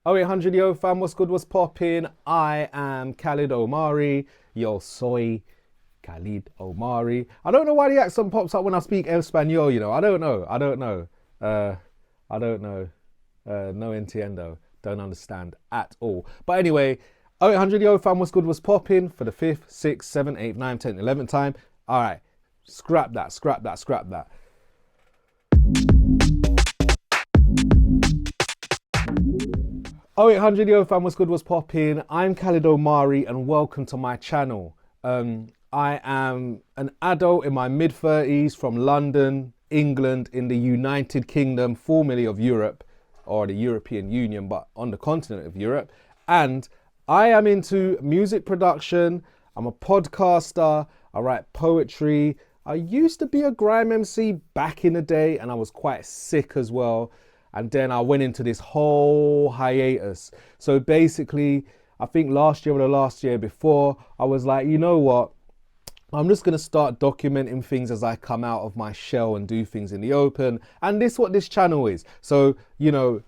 0800 yo fam, what's good, what's poppin'? I am Khalid Omari. Yo soy Khalid Omari. I don't know why the accent pops up when I speak Espanol, you know. I don't know. I don't know. No entiendo. Don't understand at all. But anyway, 0800 yo fam, what's good, what's poppin'? For the 5th, 6th, 7th, 8th, 9th, 10th, 11th time. All right, scrap that. 0800 yo fam, what's good, what's poppin'? I'm Khalid Omari and welcome to my channel. I am an adult in my mid-30s from London, England, in the United Kingdom, formerly of Europe, or the European Union, but on the continent of Europe. And I am into music production. I'm a podcaster. I write poetry. I used to be a grime MC back in the day, and I was quite sick as well. And then I went into this whole hiatus. So basically, I think last year or the last year before, I was like, you know what? I'm just going to start documenting things as I come out of my shell and do things in the open. And this is what this channel is. So, you know,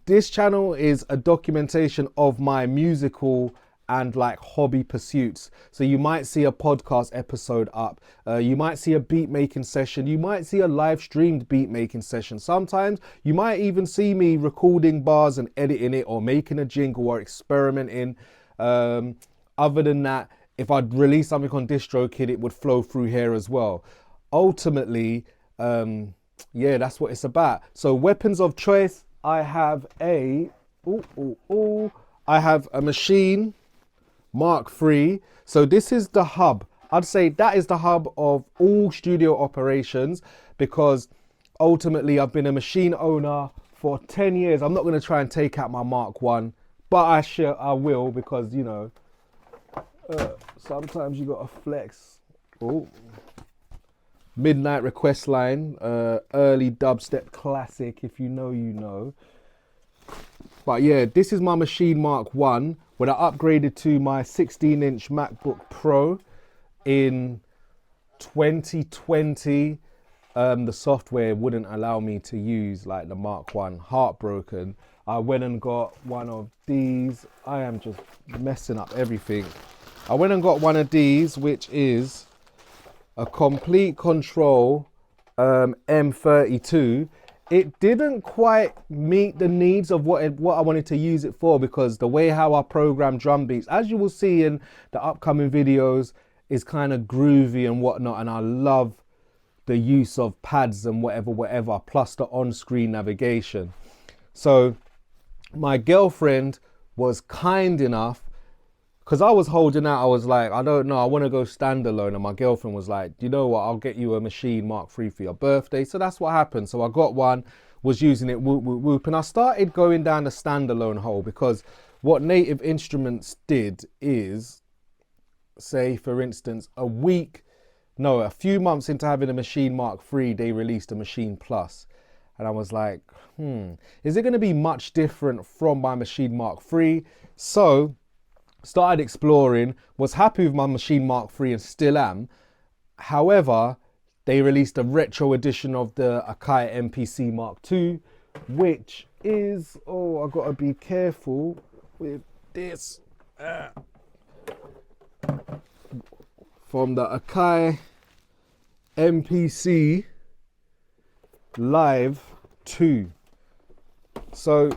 this channel is a documentation of my musical and like hobby pursuits. So you might see a podcast episode up, you might see a beat making session, you might see a live streamed beat making session. Sometimes you might even see me recording bars and editing it or making a jingle or experimenting. Other than that, if I'd release something on DistroKid, it would flow through here as well. Ultimately, yeah, that's what it's about. So weapons of choice, I have a machine Mark III. So this is the hub. I'd say that is the hub of all studio operations, because ultimately I've been a machine owner for 10 years. I'm not going to try and take out my Mark I, but I will, because, you know, sometimes you got to flex. Oh, Midnight Request Line, early dubstep classic. If you know, you know. But yeah, this is my machine Mark I, when I upgraded to my 16-inch MacBook Pro in 2020. The software wouldn't allow me to use like the Mark I. Heartbroken. I went and got one of these. I am just messing up everything. I went and got one of these, which is a Complete Control M32. It didn't quite meet the needs of what I wanted to use it for, because the way how I program drum beats, as you will see in the upcoming videos, is kind of groovy and whatnot. And I love the use of pads and whatever, plus the on-screen navigation. So my girlfriend was kind enough, because I was holding out, I was like, I don't know, I want to go standalone. And my girlfriend was like, you know what, I'll get you a machine Mark III for your birthday. So that's what happened. So I got one, was using it, whoop, whoop, whoop. And I started going down the standalone hole, because what Native Instruments did is, say, for instance, a few months into having a machine Mark III, they released a machine Plus. And I was like, is it going to be much different from my machine Mark III? So started exploring, was happy with my machine Mark III and still am. However, they released a retro edition of the Akai MPC Mark II, which is, I gotta be careful with this. From the Akai MPC Live 2. So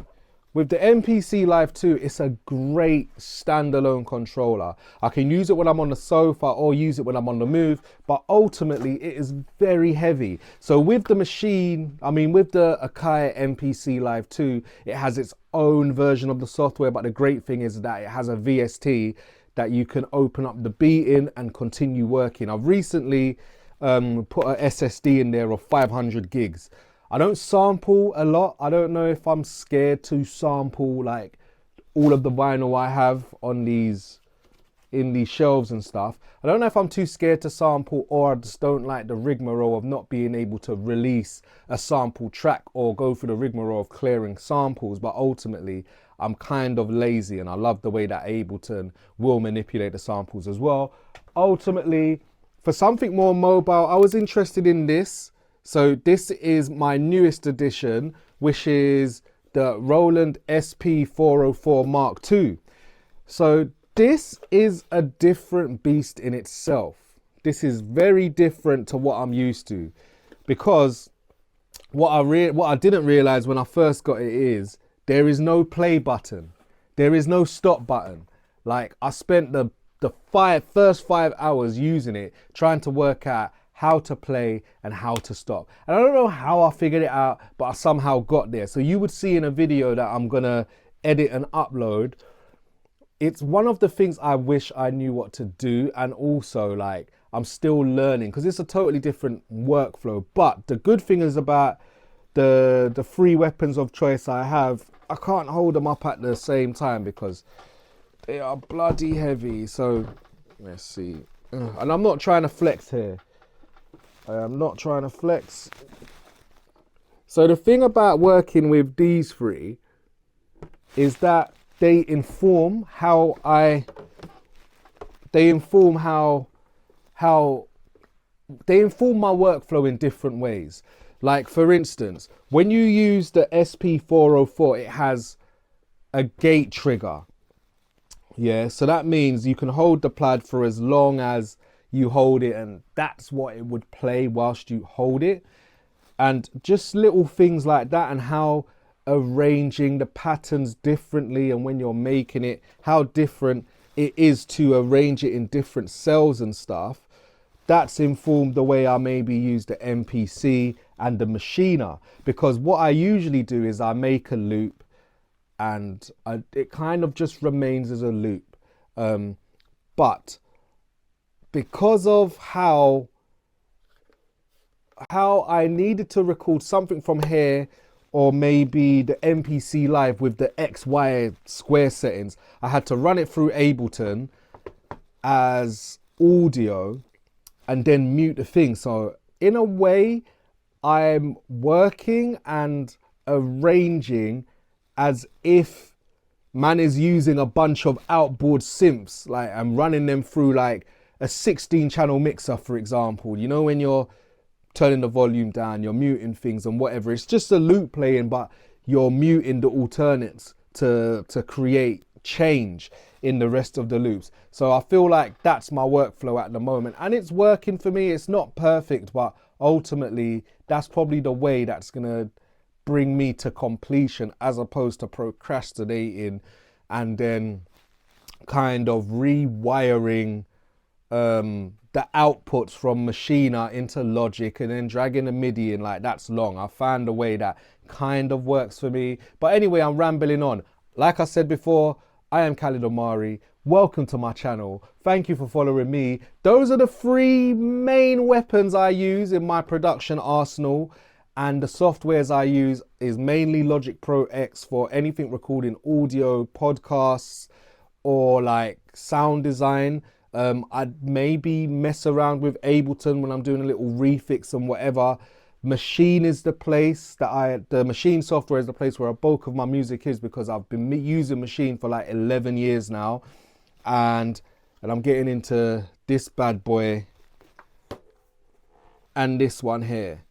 with the MPC Live 2, it's a great standalone controller. I can use it when I'm on the sofa or use it when I'm on the move, but ultimately it is very heavy. So with the Akai MPC Live 2, it has its own version of the software, but the great thing is that it has a VST that you can open up the beat in and continue working. I've recently put a SSD in there of 500 gigs. I don't sample a lot. I don't know if I'm scared to sample like all of the vinyl I have on in these shelves and stuff. I don't know if I'm too scared to sample, or I just don't like the rigmarole of not being able to release a sample track or go through the rigmarole of clearing samples. But ultimately, I'm kind of lazy, and I love the way that Ableton will manipulate the samples as well. Ultimately, for something more mobile, I was interested in this. So this is my newest edition, which is the Roland SP404 Mark II. So this is a different beast in itself. This is very different to what I'm used to, because what I didn't realize when I first got it is there is no play button. There is no stop button. Like, I spent the first 5 hours using it, trying to work out how to play and how to stop. And I don't know how I figured it out, but I somehow got there. So you would see in a video that I'm gonna edit and upload, it's one of the things I wish I knew what to do. And also, like, I'm still learning, because it's a totally different workflow. But the good thing is about the three weapons of choice I have, I can't hold them up at the same time because they are bloody heavy. So let's see. And I'm not trying to flex here. I am not trying to flex. So the thing about working with these three is that they inform how my workflow in different ways. Like, for instance, when you use the SP404, it has a gate trigger. Yeah, so that means you can hold the plaid for as long as you hold it, and that's what it would play whilst you hold it. And just little things like that, and how arranging the patterns differently, and when you're making it, how different it is to arrange it in different cells and stuff. That's informed the way I maybe use the MPC and the machiner, because what I usually do is I make a loop and it kind of just remains as a loop. But because of how I needed to record something from here, or maybe the MPC Live with the XY square settings, I had to run it through Ableton as audio and then mute the thing. So in a way, I'm working and arranging as if man is using a bunch of outboard synths. Like, I'm running them through like a 16 channel mixer, for example. You know, when you're turning the volume down, you're muting things and whatever. It's just a loop playing, but you're muting the alternates to create change in the rest of the loops. So I feel like that's my workflow at the moment, and it's working for me. It's not perfect, but ultimately that's probably the way that's gonna bring me to completion, as opposed to procrastinating and then kind of rewiring the outputs from Machina into Logic and then dragging the MIDI in. Like, that's long. I found a way that kind of works for me. But anyway, I'm rambling on. Like I said before, I am Khalid Omari. Welcome to my channel. Thank you for following me. Those are the three main weapons I use in my production arsenal, and the softwares I use is mainly Logic Pro X for anything recording audio, podcasts, or like sound design. I'd maybe mess around with Ableton when I'm doing a little refix and whatever. Machine is the place that the Machine software is the place where a bulk of my music is, because I've been using Machine for like 11 years now, and I'm getting into this bad boy and this one here.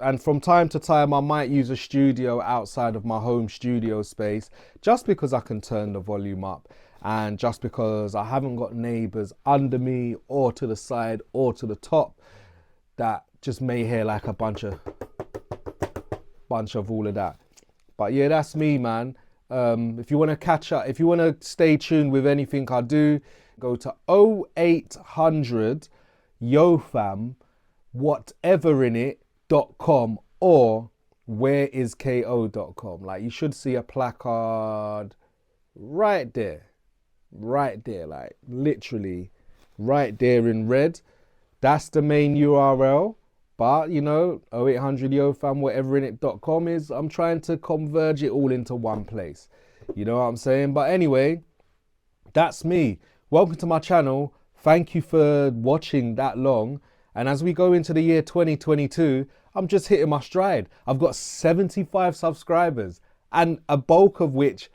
And from time to time I might use a studio outside of my home studio space, just because I can turn the volume up, and just because I haven't got neighbors under me or to the side or to the top that just may hear like a bunch of all of that. But yeah, that's me, man. If you want to catch up, if you want to stay tuned with anything I do, go to 0800 YoFam whateverinit.com or whereisko.com. Like, you should see a placard right there, like literally right there in red. That's the main URL. But you know, 0800 YoFam whateverinit.com is, I'm trying to converge it all into one place. You know what I'm saying? But anyway, that's me. Welcome to my channel. Thank you for watching that long. And as we go into the year 2022, I'm just hitting my stride. I've got 75 subscribers, and a bulk of which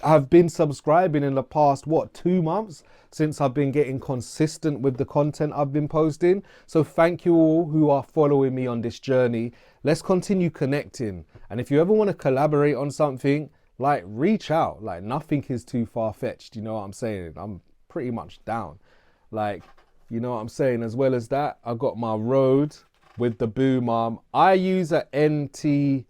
have been subscribing in the past, what, 2 months since I've been getting consistent with the content I've been posting. So thank you all who are following me on this journey. Let's continue connecting. And if you ever want to collaborate on something, like, reach out. Like, nothing is too far-fetched. You know what I'm saying? I'm pretty much down. Like, you know what I'm saying? As well as that, I got my Rode with the boom arm. I use a NT1A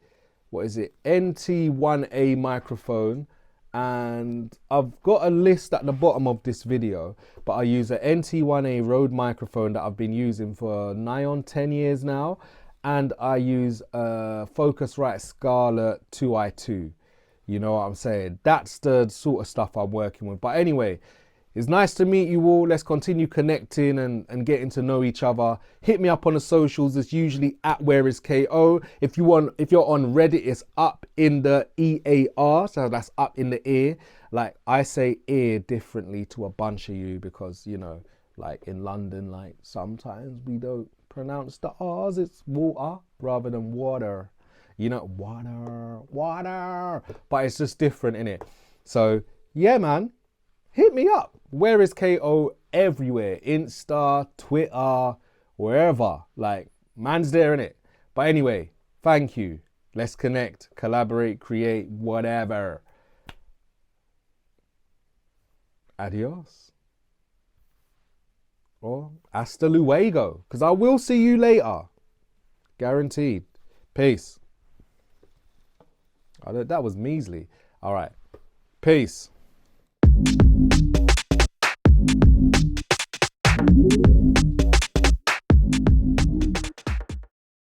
microphone, and I've got a list at the bottom of this video, but I use a NT1A Rode microphone that I've been using for nigh on 10 years now, and I use a Focusrite Scarlett 2i2. You know what I'm saying? That's the sort of stuff I'm working with. But anyway, it's nice to meet you all. Let's continue connecting and getting to know each other. Hit me up on the socials. It's usually at Where Is KO. If you're on Reddit, it's up in the EAR. So that's up in the ear. Like, I say ear differently to a bunch of you because, you know, like in London, like sometimes we don't pronounce the R's. It's water rather than water. You know, water. But it's just different, innit? So yeah, man. Hit me up. Where is KO everywhere? Insta, Twitter, wherever. Like, man's there, innit? But anyway, thank you. Let's connect, collaborate, create, whatever. Adios. Or hasta luego. Because I will see you later. Guaranteed. Peace. That was measly. All right. Peace.